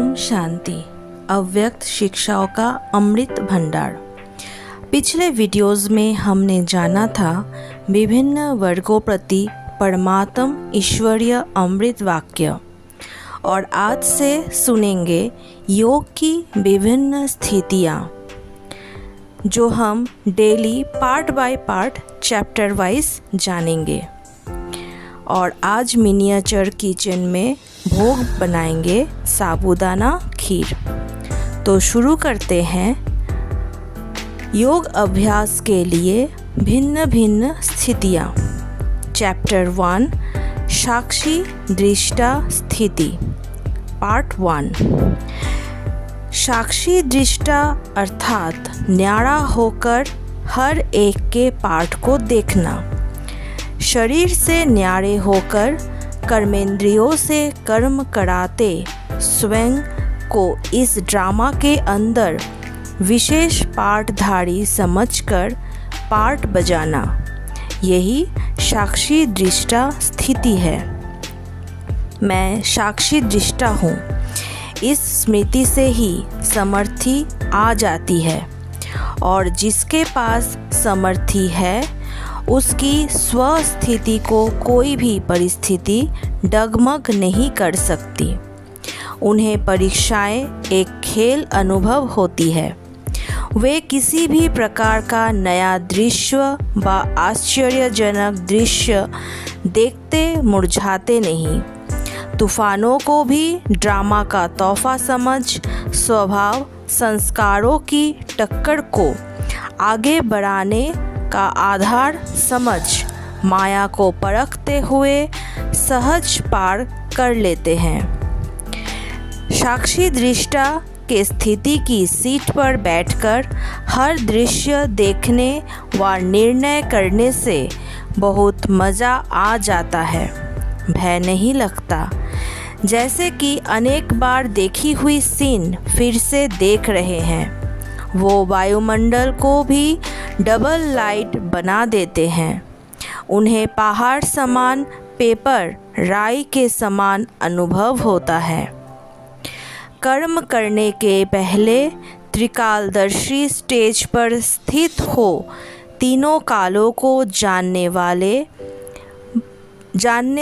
ओम शांति। अव्यक्त शिक्षाओं का अमृत भंडार। पिछले वीडियोस में हमने जाना था विभिन्न वर्गों प्रति परमात्म ईश्वरीय अमृत वाक्य, और आज से सुनेंगे योग की विभिन्न स्थितियाँ, जो हम daily part by part chapter wise जानेंगे। और आज मिनिएचर किचन में भोग बनाएंगे साबूदाना खीर। तो शुरू करते हैं। योग अभ्यास के लिए भिन्न भिन्न स्थितियाँ। चैप्टर 1 साक्षी दृष्टा स्थिति पार्ट 1। साक्षी दृष्टा अर्थात न्यारा होकर हर एक के पाठ को देखना। शरीर से न्यारे होकर कर्मेंद्रियों से कर्म कराते स्वयं को इस ड्रामा के अंदर विशेष पाठधारी समझकर पाठ बजाना, यही साक्षी दृष्टा स्थिति है। मैं साक्षी दृष्टा हूँ, इस स्मृति से ही समर्थी आ जाती है, और जिसके पास समर्थी है उसकी स्वस्थिति को कोई भी परिस्थिति डगमग नहीं कर सकती। उन्हें परीक्षाएं एक खेल अनुभव होती है। वे किसी भी प्रकार का नया दृश्य व आश्चर्यजनक दृश्य देखते मुरझाते नहीं। तूफानों को भी ड्रामा का तोहफा समझ स्वभाव संस्कारों की टक्कर को आगे बढ़ाने का आधार समझ माया को परखते हुए सहज पार कर लेते हैं। साक्षी दृष्टा के स्थिति की सीट पर बैठकर हर दृश्य देखने व निर्णय करने से बहुत मज़ा आ जाता है। भय नहीं लगता, जैसे कि अनेक बार देखी हुई सीन फिर से देख रहे हैं। वो वायुमंडल को भी डबल लाइट बना देते हैं। उन्हें पहाड़ समान पेपर राई के समान अनुभव होता है। कर्म करने के पहले त्रिकालदर्शी स्टेज पर स्थित हो तीनों कालों को जानने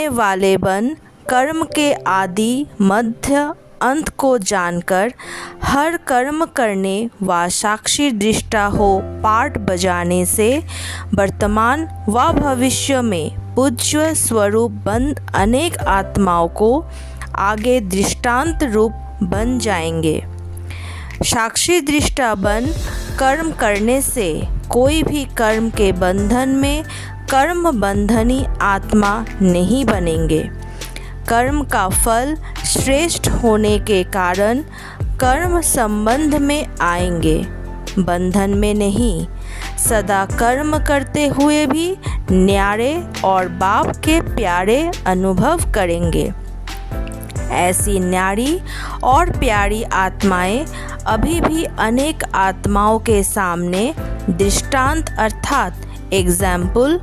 वाले बन कर्म के आदि मध्य अंत को जानकर हर कर्म करने व साक्षी दृष्टा हो पाठ बजाने से वर्तमान व भविष्य में पूज्य स्वरूप बंद अनेक आत्माओं को आगे दृष्टांत रूप बन जाएंगे। साक्षी दृष्टा बन कर्म करने से कोई भी कर्म के बंधन में कर्म बंधनी आत्मा नहीं बनेंगे। कर्म का फल श्रेष्ठ होने के कारण कर्म संबंध में आएंगे, बंधन में नहीं। सदा कर्म करते हुए भी न्यारे और बाप के प्यारे अनुभव करेंगे। ऐसी न्यारी और प्यारी आत्माएं अभी भी अनेक आत्माओं के सामने दृष्टांत अर्थात एग्जाम्पल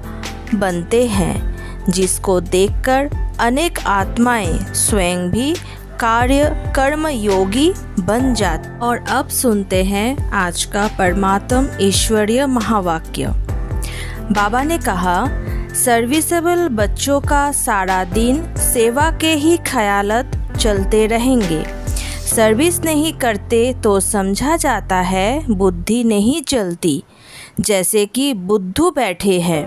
बनते हैं, जिसको देखकर अनेक आत्माएं स्वयं भी कर्म योगी बन जाती। और अब सुनते हैं आज का परमात्म ईश्वरीय महावाक्य। बाबा ने कहा, सर्विसेबल बच्चों का सारा दिन सेवा के ही ख्यालत चलते रहेंगे। सर्विस नहीं करते तो समझा जाता है बुद्धि नहीं चलती, जैसे कि बुद्धू बैठे हैं।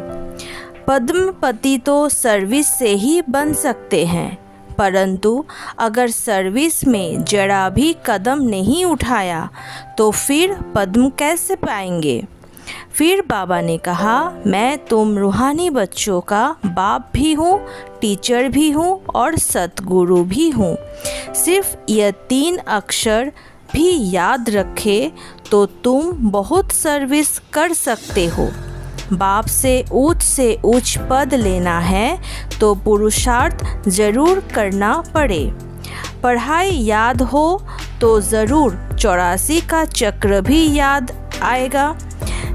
पद्मपति तो सर्विस से ही बन सकते हैं, परंतु अगर सर्विस में जरा भी कदम नहीं उठाया तो फिर पद्म कैसे पाएंगे। फिर बाबा ने कहा, मैं तुम रूहानी बच्चों का बाप भी हूँ, टीचर भी हूँ और सतगुरु भी हूँ। सिर्फ यह 3 अक्षर भी याद रखे तो तुम बहुत सर्विस कर सकते हो। बाप से ऊंच पद लेना है तो पुरुषार्थ जरूर करना पड़े। पढ़ाई याद हो तो ज़रूर 84 का चक्र भी याद आएगा।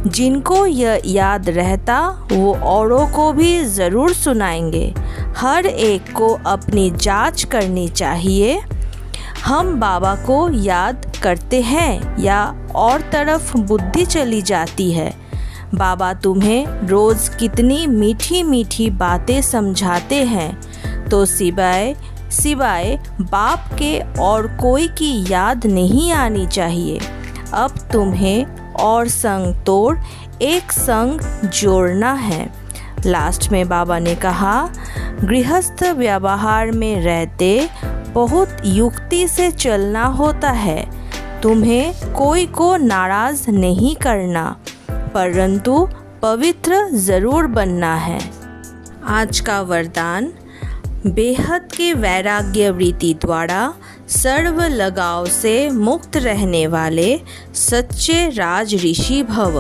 जिनको यह याद रहता वो औरों को भी ज़रूर सुनाएंगे। हर एक को अपनी जांच करनी चाहिए। हम बाबा को याद करते हैं या और तरफ बुद्धि चली जाती है? बाबा तुम्हें रोज़ कितनी मीठी मीठी बातें समझाते हैं, तो सिवाय बाप के और कोई की याद नहीं आनी चाहिए। अब तुम्हें और संग तोड़ एक संग जोड़ना है। लास्ट में बाबा ने कहा, गृहस्थ व्यवहार में रहते बहुत युक्ति से चलना होता है। तुम्हें कोई को नाराज़ नहीं करना, परंतु पवित्र ज़रूर बनना है। आज का वरदान, बेहद के वैराग्य वृत्ति द्वारा सर्व लगाव से मुक्त रहने वाले सच्चे राज ऋषि भव।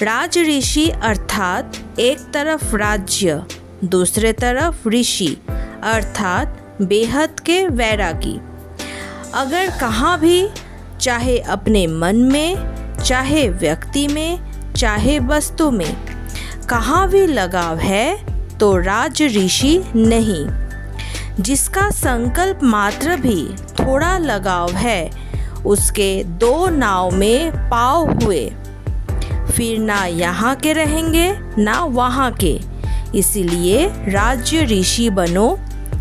राज ऋषि अर्थात एक तरफ राज्य, दूसरे तरफ ऋषि अर्थात बेहद के वैरागी। अगर कहाँ भी, चाहे अपने मन में, चाहे व्यक्ति में, चाहे वस्तु में, कहाँ भी लगाव है तो राज ऋषि नहीं। जिसका संकल्प मात्र भी थोड़ा लगाव है, उसके दो नाव में पाँव हुए, फिर ना यहाँ के रहेंगे ना वहाँ के। इसीलिए राज्य ऋषि बनो,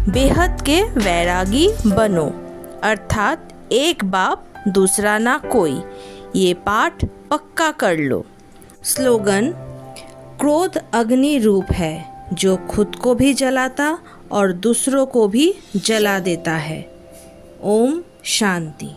बेहद के वैरागी बनो, अर्थात एक बाप दूसरा ना कोई। ये पाठ पक्का कर लो। स्लोगन, क्रोध अग्नि रूप है जो खुद को भी जलाता और दूसरों को भी जला देता है। ओम शांति।